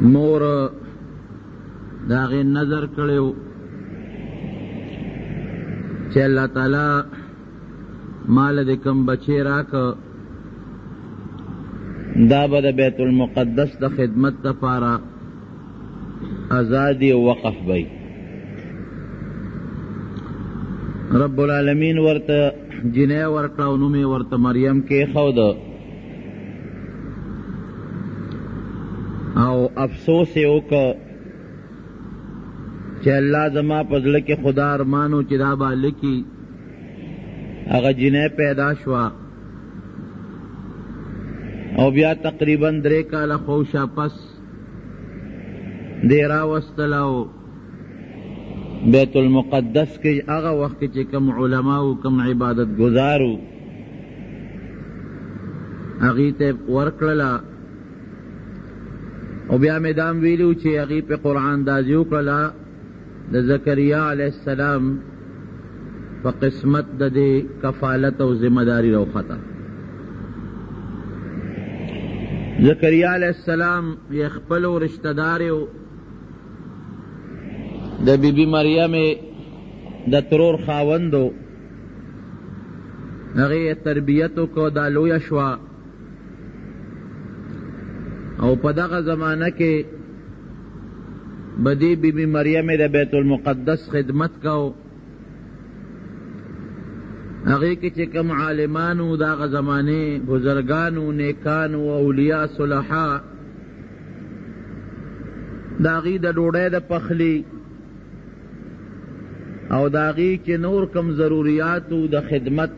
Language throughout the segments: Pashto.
مور داغی نظر کړو چې اللہ تعالی مال دې کم بچی راک دا به د بیت المقدس د خدمت لپاره آزادی وقف بی. رب العالمین ورته جنې ورکړه او نوم یې ورته مریم کېښود او افسوس یې وکړ چې الله زما په زړه کې خدا ارمانو چې دا به لکي هغه جنې پیدا شوه او بیا تقریبا 3 کاله خوشا پس دی راوستله او بیت المقدس کې هغه وخت کې چې کم علما او کم عبادت گزارو هغې ته ورکړله او بیا مې دام ویلو چې هغې په قرآن دازي وکړله د زکریا علیہ السلام په قسمت د دې کفالت او ذمہ داری راوخته. زکریا علیہ السلام یې خپلو رشتہ داریو د بی بی مریم د ترور خاوندو هغې تربیت وکړو دا لویه شوه او په دغه زمانه کې بدی بی بی مریم د بیت المقدس خدمت کو هغې کې چې کم عالمانو دغه زمانې بزرگانو نیکانو اولیاء صلحا د هغې د ډوډۍ د پخلی او د هغې چې نور کم ضروریاتو د خدمت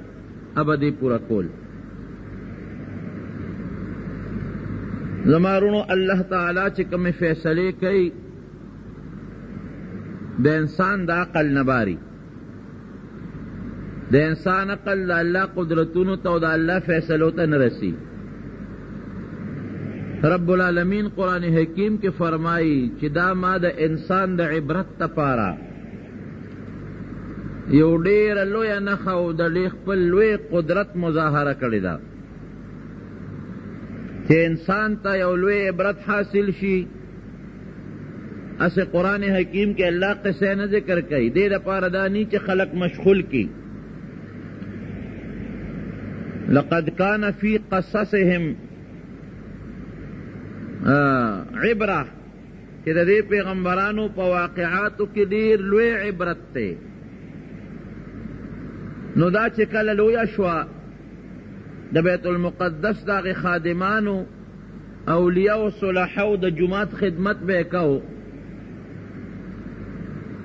ابدی پورا کول. زمارونو اللہ تعالی چې کم فیصلے کوي د انسان د عقل نباری د انسان عقل د الله قدرتونو ته او د الله فیصلو ته نه رسی. رب العالمین قرآن حکیم کې فرمائی چې دا ما د انسان د عبرت لپاره یو ډېره لویه نښه او د خپل لوی قدرت مظاهره کړې ده چې انسان ته یو لوی عبرت حاصل شي. اسے قرآن حکیم کے اللہ قصے نہ ذکر کئی دے دپارہ دانی چې خلق مشغول کی. لقد کان فی قصصهم عبرہ کہ دے پیغمبرانو پا واقعاتو کی دیر لوی عبرت تے. نو دا چکل لویا شوا دا بیت المقدس داغی خادمانو اولیاء و صلحو دا جماعت خدمت بے کو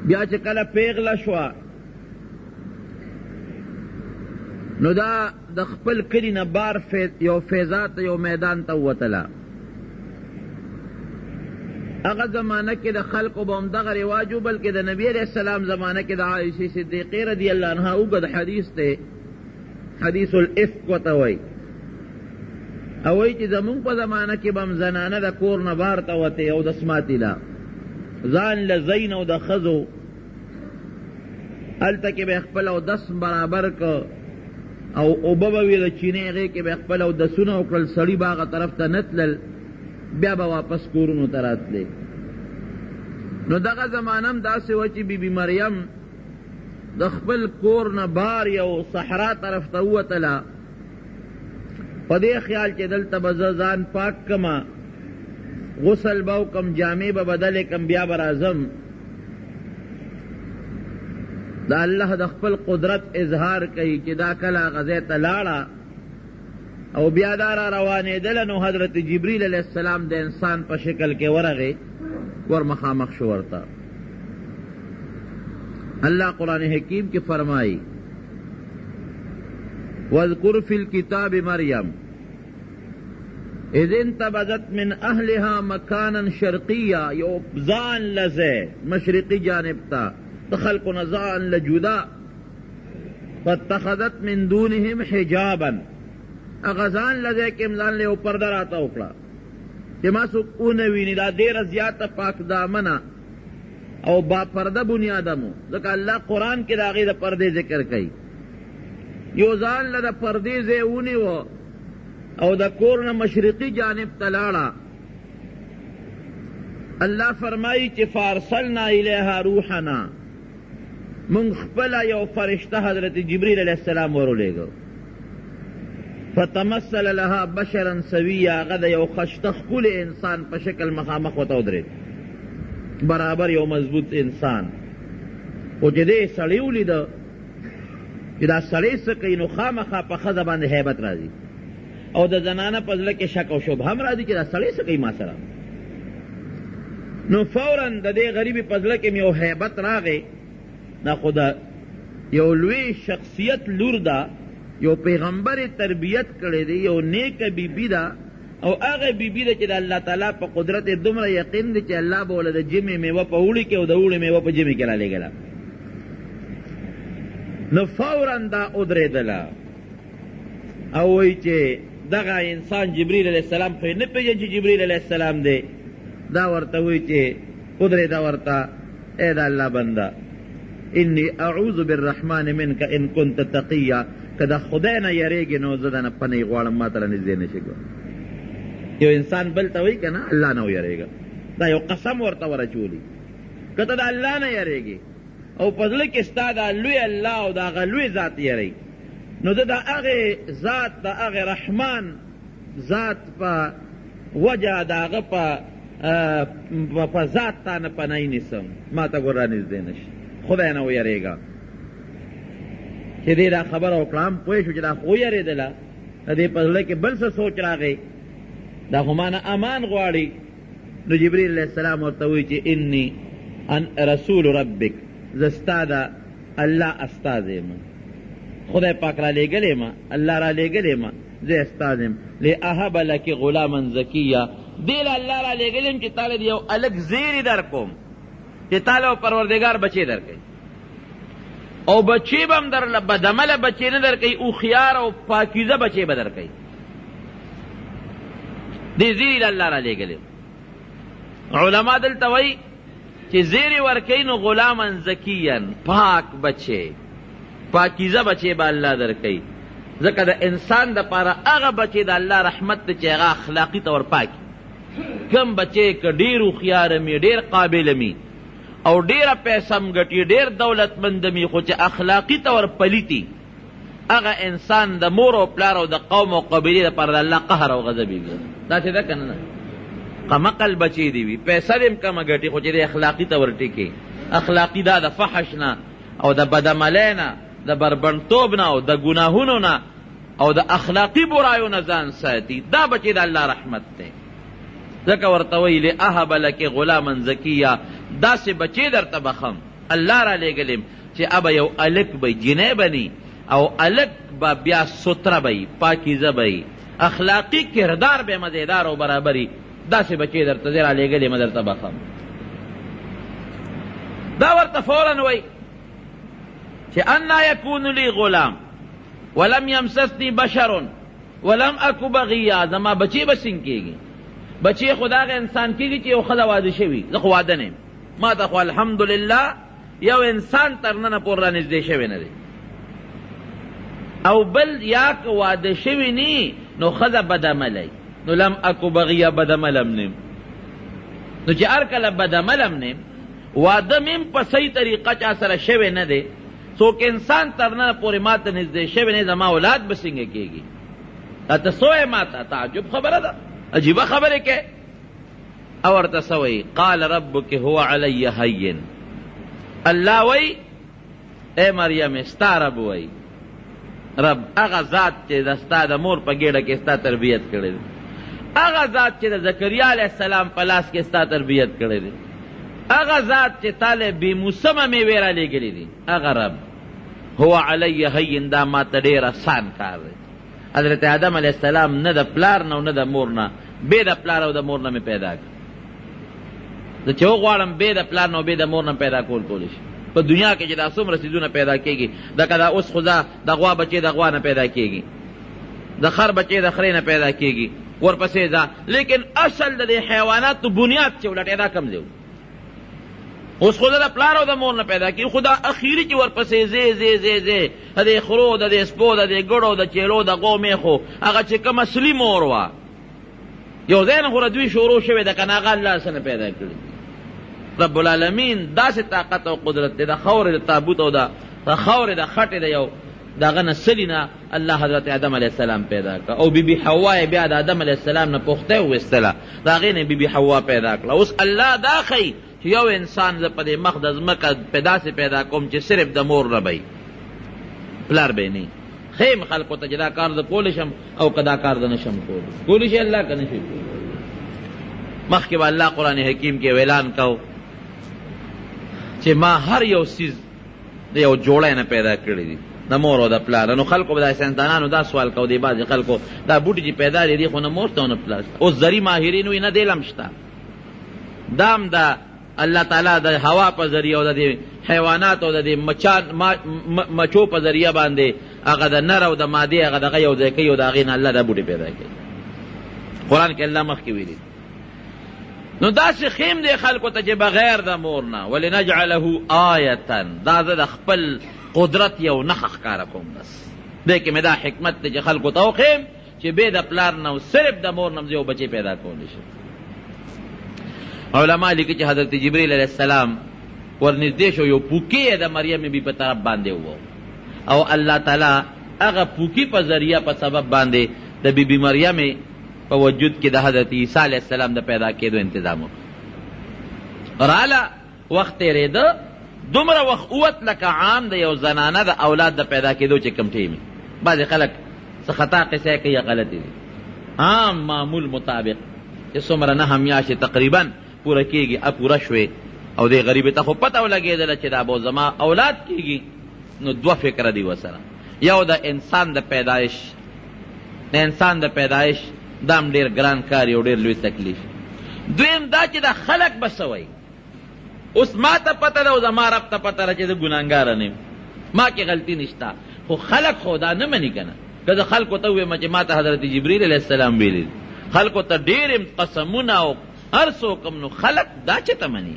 بیا چکل پیغلا شوا نو دا د خپل کلی نه بار یو فیضات یو میدان ته وتله. هغه زمانه کې د خلقو به هم دغه رواجو بلکې د نبی علیہ السلام زمانه کې د عائشې صدیقې رضی اللہ عنها اوږد حدیث ته حدیث الافک ورته وایي او وایي چې زمونږ په زمانه کې به هم زنانه د کور نه بار ته وتې او د سماتې له ځان له زین او د ښځو هلته کې به خپل اودس برابر که او اوبه به وي د چینې هغې کې به خپل اودسونه وکړل سړي به هغه طرف ته نه تلل بیا به واپس کورونو ته راتلې. نو دغه زمانه هم داسې وه چې بی بی مریم د خپل کور نه بار یو صحرا طرف ته ووتله په دې خیال چې دلته به زه ځان پاک کمه غسل به وکم جامې به بدلې کم بیا به راځم دا الله د خپل قدرت اظهار کوي چې دا کله هغه ځای ته لاړه او بیا دا را روانېدله نو حضرت جبریل علیہ السلام د انسان په شکل کې ورغې ور مخامخ شو ورته. اللہ قرآن حکیم کی فرمائی وَاذْكُرْ فِي الْكِتَابِ مَرْيَمْ اذ انتبذت من اہلها مکانا شرقیہ یو زان لزے مشرقی جانب تا تخلق نزان لجدا فاتخذت من دونهم حجابا اغزان لزے کے امزان لے اوپر در آتا اکڑا کہ ما سوک اونوینی دا دیر زیادہ پاک دامنا او با پردہ بنیادمو ذکر اللہ قرآن کے داغی دا پردے ذکر کئی یو زان لدا پردے زے اونی و او دا کورنا مشرقی جانب تلاڑا اللہ فرمائی چې فارسلنا الیها روحنا، من خپله یو فرشته حضرت جبریل علیہ السلام ورولېږو، فتمثل لها بشرا سویا، هغه د یو خشته ښکلي انسان په شکل مخامخ ورته ودرېد، برابر یو مضبوط انسان. خو چې دې سړی ولیده چې دا سړی څه کوي، نو خامخا په ښځه باندې هیبت راځي او د زنانه په زړه کې شک او شبهه هم راځي چې دا سړی څه کوي ما سره. نو فوراً د دې غریبې په زړه کې مې یو هیبت راغی، دا خو د یو لوی شخصیت لور ده، یو پیغمبر تربیت کړی دی، یو نیکه بیبي ده، او هغه بیبي ده چې د الله تعالی په قدرت یې دومره یقین دی چې الله به وله د جمې میوه په اوړي کې او د اوړي میوه په جمې کې رالېږله. نو فوراً دا ودرېدله او وایي چې دغه انسان جبریل علیہ السلام خو یې نه پېژني چې جبریل علیہ السلام دی. دا ورته وایي چې ودرېده ورته، ای د الله بنده، انی اعوذ بالرحمن منک ان کنت تقیا، که د خدای نه یریږي نو زه دنه پنۍ غواړم، ما ته رانږدې نه شي. یو انسان بل ته وایي که نه الله نه ویریږه، دا یو قسم ورته ورچولي. که ته د الله نه یریږي او په زړه کې ستا دا لوی الله او د هغه لوی ذات یری، نو زه د هغې ذات د هغې رحمان ذات په وجه د هغه په ذات تا نه پناه نیسم، ما ته ګور رانږدې نه شي، خدای نه ویریږه. چې دې دا خبره وکړه هم پوه شو چې دا خو ویرېدله، د دې په زړه کې بل څه سوچ راغی، دا خو ما نه امان غواړي. نو جبریل علیہ السلام ورته وایي چې انی رسول ربک، زه ستا د الله استازی یم، خدای پاک را لېږلی یم، الله را لېږلی یم، زه استاز یم. لاهب لک غلاما زکیا، دې له الله را لېږلی یم چې تا له یو الګ زیری در کوم، چې تا له پروردګار بچی در کوي، او بچی به هم در بدعمله بچی نه در کوي، هوښیار او پاکیزه بچی به در کوي. دې زیری الله را لېږلی. علما دلته وایي چې زیری ورکوي نو غلاما زکیا، پاک بچی، پاکیزه بچی به الله در کوي. ځکه د انسان دپاره هغه بچی د الله رحمت دی چې هغه اخلاقي طور پاکي. کم بچی که ډېر هوښیاره مي، ډېر قابله مي او ډېره پیسه م ګټي، ډېر دولتمنده مي، خو چې اخلاقي طور پلیتي، هغه انسان د مور او پلار او د قوم او قبیلې دپاره د الله قهر او غضبېږي. داسې ده که نه؟ قمقل بچی دی وي، پیسه دې م کمه ګټي، خو چې د اخلاقي طور ټیکي، اخلاقي دا د فحش نه او د بدعملۍ نه، د بربنډتوب نه او د ګناهونو نه او د اخلاقي برایو نه ځان ساتي، دا بچی د الله رحمت دی. ځکه ورته وایي لاهب لک غلاما زکیا، داسې بچی درته بخم، الله را لېږلیم چې ابه یو الک به جنۍ بني او الک به بیا ستره به پاکیزه به اخلاقي کردار به مزیدار او برابري، داسې بچی درته زه را لېږلیم درته بخم. دا ورته فوراً وایي چې انا یکون لی غلام ولم یمسسنی بشر ولم اکو بغیا، زما بچی به څنګه کېږي؟ بچی خو دغه انسان کېږي چې یو ښځه واده شوي، زه خو واده نه یم، ما ته خو الحمدلله یو انسان تر ننه پورې رانږدې شوی نه دی، او بل یا که واده شوي نی نو ښځه بدعملی، نو لم اکو بغیا، بدعملم نیم. نو چې هر کله بدعملم نیم، واده میم په صحیح طریقه چا سره شوی نه دی، څوک انسان تر ننه پورې ما ته نږدې شوی نه، زما اولاد به څنګه کېږي؟ ته څه ما ته تعجب خبره ده، عجیبه خبرې کې. او ورته څه وایي؟ قال ربک هو علی هین، الله وایي ای مریم ستا رب وایي، رب هغه ذات چې د ستا د مور په ګېډه کې ستا تربیت کړی دی، هغه ذات چې د زکریا علیه السلام په لاس کې ستا تربیت کړی دی، هغه ذات چې تا له بې موسمه میوې را لېږلي دي، هغه رب هو علی هین، دا ما ته ډېر آسان کار دی. حضرت آدم علیه السلام نه د پلار نه او نه د مور نه، بې د پلار او د مور نه مې پیدا کړ. زه چې وغواړم بې د پلار نه او بې د مور نه پیدا کولی شي. په دنیا کې چې دا څومره څیزونه پیدا کېږي، لکه دا اوس خو د غوا بچې د غوا نه پیدا کېږي، د خر بچې د خرې نه پیدا کېږي، ورپسې ځه، لیکن اصل د دې حیواناتو بنیاد چې ولټې دا کم دی، اوس خو د پلار او د مور نه پیدا کېږي، خو دا اخیري چې ورپسې ځې د دې خرو، د دې سپو، د دې ګړو، د چیلو، د غو میخو، هغه چې کوم اصلي مور وه، یو ځای نه خو دوی شروع شوې ده که نه، هغه الله څه نه پیدا کړي. رب العالمین داسې طاقت او قدرت دی. د خاورې د تابوت او د خاورې د خټې د یو دغه نه سلي نه الله حضرت آدم علیه السلام پیدا کړه، او بیبي حوا یې بیا د آدم علیه السلام نه پوخته وویستله، د هغې نه بیبي حوا پیدا کړه. اوس الله دا ښیي چې یو انسان زه په دې مخ د ځمکه داسې پیدا کوم چې صرف د مور نه به پلار به نه خیم خلقو ته چې دا کار زه کولی شم او که دا کار زه نشم کولی شي الله که نشي. مخکې به الله قرآن حکیم کې اعلان کو چې ما هر یو څیز د یو جوړی نه پیدا کړی دي، د مور او د پلار. نو خلکو به دا ساینسدانانو دا سوال کو دی بعضې خلکو دا بوټي چې پیدا دی دی خو نه مور ته او نه پلار شته. اوس زري ماهرین وایي نه دی لم شته، دام د الله تعالی د هوا په ذریعه او د دې حیوانات او د دې مچو په ذریعه باندې هغه د نر او د مادې هغه دغه یو ځای کوي او د هغې نه الله دا بوټي پیدا کوي. قرآن کې الله مخکې ویلي. نو داسې خیم دی خلکو ته چې بغیر د مور نه ولنجعله آیة، دا زه د خپل قدرت یو نښه ښکاره کوم. بس دې کې مې دا حکمت دی چې خلکو ته وښیم چې بې د پلار نه او صرف د مور نه یو بچی پیدا کولی شي. علما لیکي چې حضرت جبریل علیه السلام ورنږدې شو، یو پوکي د مریم بی په طرف باندې و او الله تعالی هغه پوکي په ذریعه په سبب باندې د بیبي مریم په وجود کې د حضرت عیسی علیه السلام د پیدا کېدو تنظیم وکړ. راله وخت تېرېده، دومره وخت اوت لکه عام د یو زنانه د اولاد د پیدا کېدو چې کوم ټیم بعضې خلک څه خطا قصه کوي یا غلطې دي. عام معمول مطابق چې څومره 9 میاشتې تقریبا پوره کېږي پوره شوې او دې غریبې ته خو پته ولګېدله چې دا به زما اولاد کېږي. نو 2 فکره دي ورسره. یو د انسان د پیدایش، د انسان د پیدایش دام ډېر ګران کار یو ډېر لوی تکلیف. دویم دا چې دا خلق به څه وایي. اوس ما ته پته ده او زما رب ته پته ده چې زه ګناهګاره نه یم، ما کې غلطي نشته، خو خلق خو دا نه مني که نه. که زه خلکو ته ووایم چې ما ته حضرت جبریل علیه السلام ویلي، خلکو ته ډېر قسمونه او هر څوک نو خلق دا چې ته مني.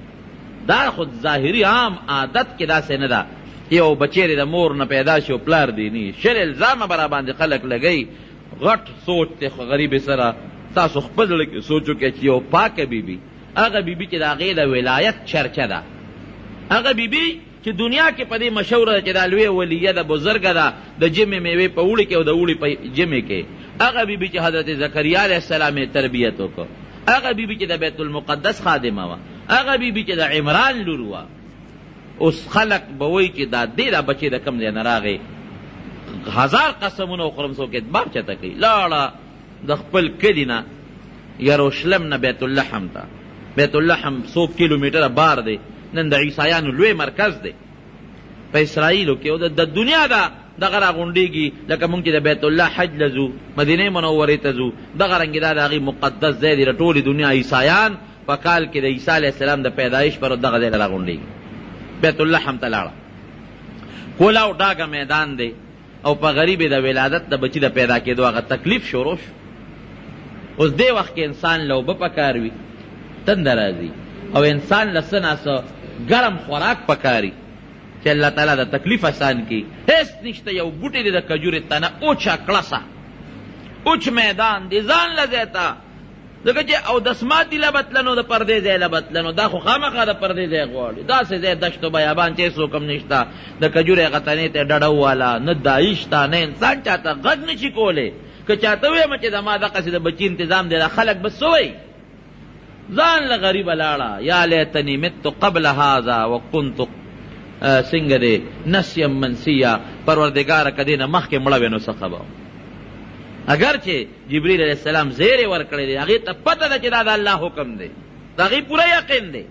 دا خود ظاهري عام عادت کې داسې نه ده یو بچیرې د مور نه پیدا شي او پلار دی نه. شل الزامه برا باندې خلق لګوي. غټ سوچ دی خو غریبې سره تاسو خپل زړه کې سوچ وکړئ چې یو پاکه بیبي، هغه بیبي چې د هغې د ولایت چرچه ده، هغه بیبي چې دنیا کې په دې مشهوره ده چې دا لویه ولیه ده، بزرګه ده، د جمې میوې په اوړي کې او د اوړي په جمې کې. هغه بیبي چې حضرت زکریا علیه السلام یې تربیت وکړ، هغه بیبي چې د بیت المقدس خادمه وه، هغه بیبي چې د عمران لور وه. اوس خلق به وایي چې دا دې دا بچې د کوم ځای نه راغی، 1000 قسمونه وخورم څوک اعتبار چاته کوي. لاړه د خپل کلي نه یروشلم نه بیت اللحم ته. بیت اللحم 100 کیلومیټره بار دی، نن د عیسایانو لوی مرکز دی په اسرائیلو کې، او د دنیا دغه راغونډېږي لکه مونږ چې د بیت الله حج لځو، مدینې منورې ته ځو، دغه رنګې دا د هغې مقدس ځای دی. د ټولې دنیا عیسایان په کال کې د عیسی علیه السلام د پیدایش پر دغه ځای راغونډېږي. بیت اللحم ته لاړه، کولاو ډاګه میدان دی، او په غریبې د ولادت د بچي د پیدا کېدو هغه تکلیف شروع شو. اوس دې وخت کې انسان له اوبه پکار وي، تنده راځي، او انسان له څه نه څه ګرم خوراک پکاري چې الله تعالی د تکلیف آسان کړي. هېڅ نشته، یو بوټی دی د کجورې تنه اوچه کړسه، اوچ میدان دی، ځان له ځای ته ځکه چې او دسماتي له بتلنو د پردې ځای له بتلنو، دا خو خامخا د پردې ځای غواړي. داسې ځای دشت و بیابان چې هېڅوک هم نشته، د کجورې هغه تنې ته ډډه وواله، نه دایي شته، نه انسان چاته غږ نشي کولی. که چاته ویم چې زما دقسې د بچي انتظام دی، دا خلک به څه وایي؟ ځان له غریبه لاړه. یا لیتنی مت قبل هذا وکنت څنګه دی نسیم منسیه، پروردګاره که دې نه مخکې مړه وې نو څه خبر. اگر چې جبریل علیه السلام زیرې ورکړی دی، هغې ته پته ده چې دا د الله حکم دی، د هغې پوره یقین دی.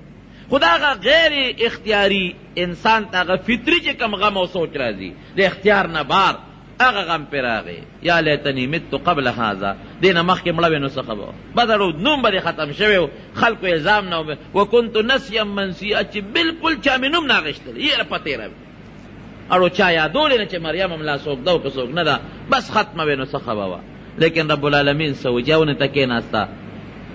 خو دا هغه غیر اختیاري انسان ته هغه فطري چې کوم غم او سوچ راځي د اختیار نه بار، هغه غم پرې راغی. یا لیتنی مت قبل هذا، دې نه مخکې مړه وې نو څه خبر. بس اړو نوم به دې ختم شوی و، خلکو الزام نه وکنت نسیم منسیه، چې بلکل چا مې نوم نه اخېستلی، یېره په تېره وي. اړو چا یادولې نه چې مریم هم لا څوک ده او که څوک نه ده، بس ختمه وې نو څه خبره وه. لیکن رب العالمین څه وایي چې اونې ته کېناسته،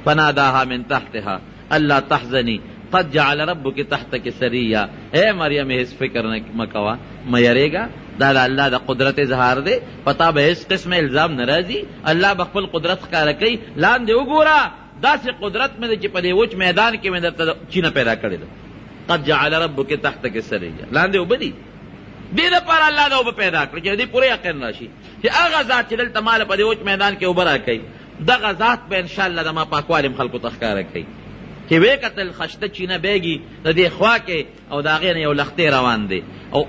فناداها من تحتها الا تحزني قد جعل ربك تحتك سريا. اے مریم هیڅ فکر مه کوه، مه یریږه، دا د الله د قدرت اظهار دی، پتا به هیڅ قسم الزام نه راځي. الله به خپل قدرت ښکاره کوي. لاندې وګوره، داسې قدرت مې دی چې په دې وچ میدان کې مې درته چینه پیدا کړې ده. قد جعل ربک تحتک سریا، لاندې اوبه دي. دې دپاره الله دا اوبه پیدا کړي چې دې پوره یقین راشي چې هغه ذات چې دلته ماله په دې وچ میدان کې اوبه راکوي، دغه ذات به انشاءالله د ما پاکوالی خلکو ته ښکاره کوي. چې ویې کتل خشته چینه بیګي د دې خوا کې او د هغې نه یو لښتې روان دی او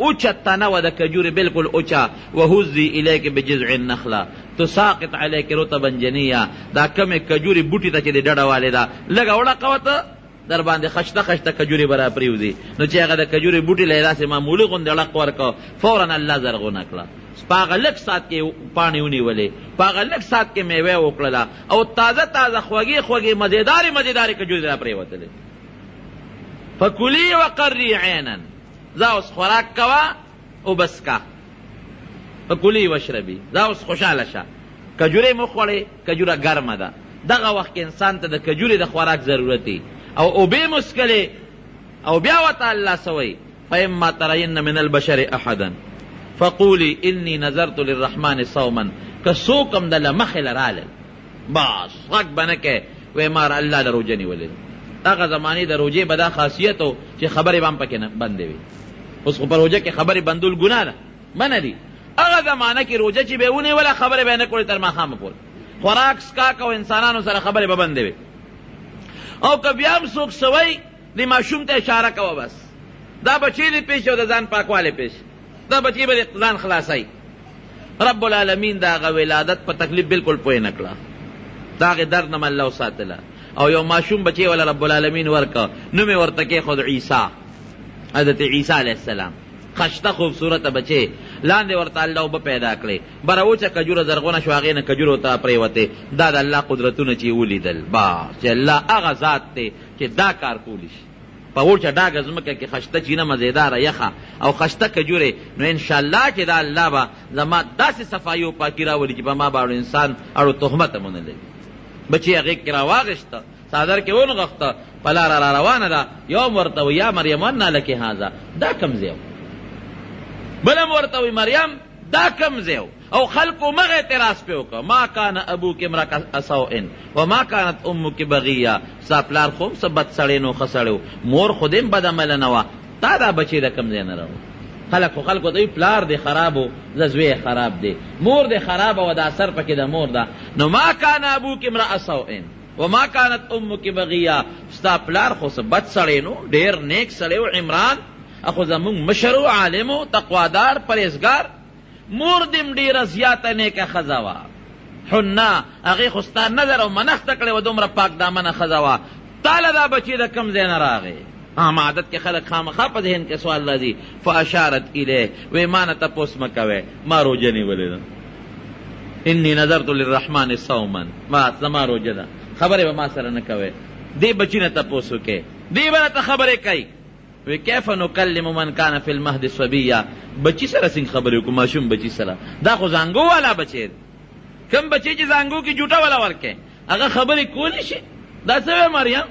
اوچه تنه وه د کجورې بلکل اوچه، وهزي الیک بجذع النخله تساقط علیک رطبا جنیا، دا کمې کجورې بوټي ته چې د ډډه والې ده لږه وړقوه ته در باندې خشته خشته کجورې به را پرېوځي. نو چې هغه د کجورې بوټي له یې داسې معمولي غوندې ړق ورکړه، فورا الله زرغونه کړه. په هغه لږ ساعت کې پاڼې ونیولې، په هغه لږ ساعت کې میوه وکړله او تازه تازه خوږې خوږې مزېدارې کجورې را پرېوتلې. فکلي وقري عینا، ځه اوس خوراک کوه او بس کا. فکلي واشربي، ځه اوس خوشحاله شه. کجورې مو خوړې، کجوره ګرمه ده، دغه وخت کې انسان ته د کجورې د خوراک ضرورت دی او اوبې مسکلې او بیا ورته الله سوی فإما ترین من البشر احدا فقولی انی نظرت للرحمن صوما، که څوکم دله مخې له رالل بس غږ به نه کوې وی مار الله د روژه نیولې. هغه زمانې د روژې به دا خاصیت و چې خبرې به هم پکې بندې وي. اوس خو په روژه کې خبرې بندول ګناه ده، منه دي. هغه زمانه کې روژه چې به یې ونیوله خبرې به یې نه کړې تر ماښامه پورې، خوراک سکاک او انسانانو سره خبرې به بندې وي. او که بیا هم څوک سوی د ماشوم ته اشاره کوه، بس دا بچی دې پیش او د ځان پاکوالی پیش، دا بچی به د ځان خلاصوي. رب العالمین د هغه ولادت په تکلیف بالکل پوه نه کړه، د هغې درد نه الله وساتله او یو ماشوم بچی وله رب العالمین ورکه، نوم یې ورته کېښود عیسی، حضرت عیسی علیه السلام. خشته خوبصورته بچی، لاندې ورته الله اوبه پیدا کړې، بره اوچه کجوره زرغونه شو، هغې نه کجورو ته پرېوتې. دا د الله قدرتونه چې ولیدل، با چې الله هغه ذات دی چې دا کار کولی شي. په اوچه ډاګه ځمکه کې خشته چینه مزېداره یخه او خشته کجورې، نو انشاءالله چې دا الله به زما داسې صفایي او پاکي راولي چې په ما باندې انسان اړو تهمت هم ونه لګي. بچی هغې کې راواغېسته، څادر کې ونغښته، په لاره را روانه ده. یو م ورته وی یا مریم انا لکې هذا، دا کوم ځای و؟ بلم ورته وی مریم دا کم ځای او خلکو مغه اعتراض پې وکړه، ما کان ابوک امرأ سوء وما کانت امک بغیه، ستا پلار خو هم څه بد سړی نو ښه سړی و، مور خو دې هم بدعمله نه وه، تا دا بچی د کم ځای نه راوړ. خلکو ته وی پلار دې خراب و، زه زوی خراب دی، مور دې خرابه و، دا اثر پکې د مور ده. نو ما کان ابوک امرأ سوء وما کانت امک بغیه، ستا پلار خو څه بد سړی نو، ډېر نیک سړی و عمران، اخو زمونږ مشر و عالم و تقوادار پرهیزګار. مور دیم ډېره زیاته نیکه ښځه وه، حنا هغې خو ستا نظر او منښته کړې وه، دومره پاک دامنه ښځه وه، تاله دا بچی د کوم ځای نه راغی؟ عام عادت کې خلک خامخا په ذهن کې سوال راځي. فاشارت الیه، وی ما نه تپوس مه کوئ، ما روژه نیولې ده، انی نظرت للرحمن صوما، ما زما روژه ده، خبرې به ما سره نه کوئ. دې بچي نه تپوس وکړئ، دې به راته خبرې کوي. وی کیف نکلم من کان فی المهد صبیا، بچی سره څنګه خبرې وکړو؟ ماشوم بچی سره، دا خو زانګو والا بچی، کم بچی چې زانګو کې جوټه والا ورکې هغه خبرې کولی شي؟ دا څه وی مریم؟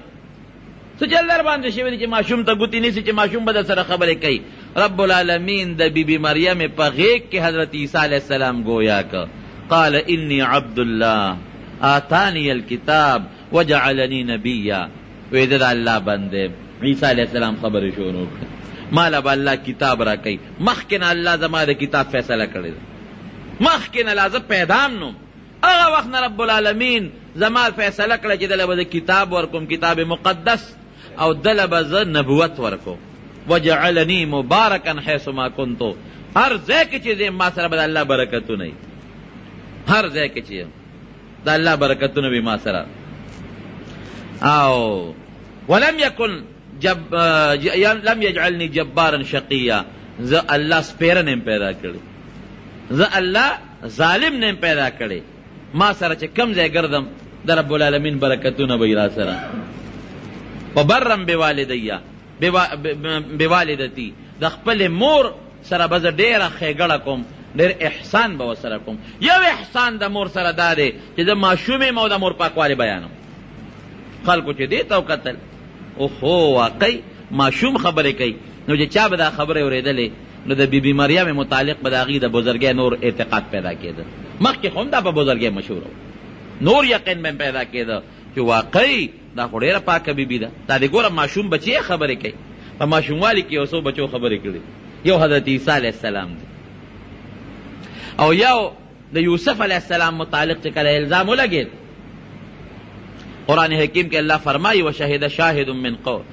څه چل در باندې شوی دی چې ماشوم ته ګوتې نیسي چې ماشوم به در سره خبرې کوي؟ رب العالمین د بیبي مریم په غیږ کې حضرت عیسی علیه السلام گویا که قال انی عبد الله آتانی الکتاب وجعلنی نبیا، وی د الله بنده. عیسی علیہ السلام خبر شروع کړ، مالا به الله کتاب را کوي، مخکې نه الله زما د کتاب فیصله کړې ده، مخکې نه لا زه پیدام نوم، هغه وخت نه رب العالمین زما فیصله کړه چې دله به زه کتاب ورکوم، کتاب مقدس، او دله به زه نبوت ورکوم. وجعلنی مبارکا حیث ما کنتو، هر ځای کې چې ځم ما سره به د الله برکتونه وي، هر ځای کې چې د الله برکتونه وي ما سره. او ولم یکن لم یجعلنی جبارا شقیا، زه الله سپیره نیم پیدا کړی، زه الله ظالم نیم پیدا کړی، ما سره چې کم ځای ګرځم د رب العالمین برکتونه به را سره. وبرم بوالدیا، بوالدتی، د خپل مور سره به زه ډېره ښېګړه کوم، ډېر احسان به ورسره کوم. یو احسان د مور سره دا دی چې زه ماشوم یم او د مور پاکوالی بیانم. خلکو چې دې ته وکتل، اوهو واقعي ماشوم خبرې کوي، نو چې چا به دا خبرې اورېدلې نو د بیبي مریم متعلق به د هغې د بزرګۍ نور اعتقاد پیدا کېده. مخکې خو هم دا په بزرګۍ مشهوره و، نور یقین به پیدا کېده چې واقعي دا خو ډېره پاکه بیبي ده. دا دې ګوره ماشوم بچی خبرې کوي. په ماشوموالي کې یو څو بچو خبرې کړي. یو حضرت عیسی علیه السلام دی او یو د یوسف علیه السلام متعلق چې کله الزام ولګېد، قرآن حکیم کې الله فرمایي وشهد شاهد من قوم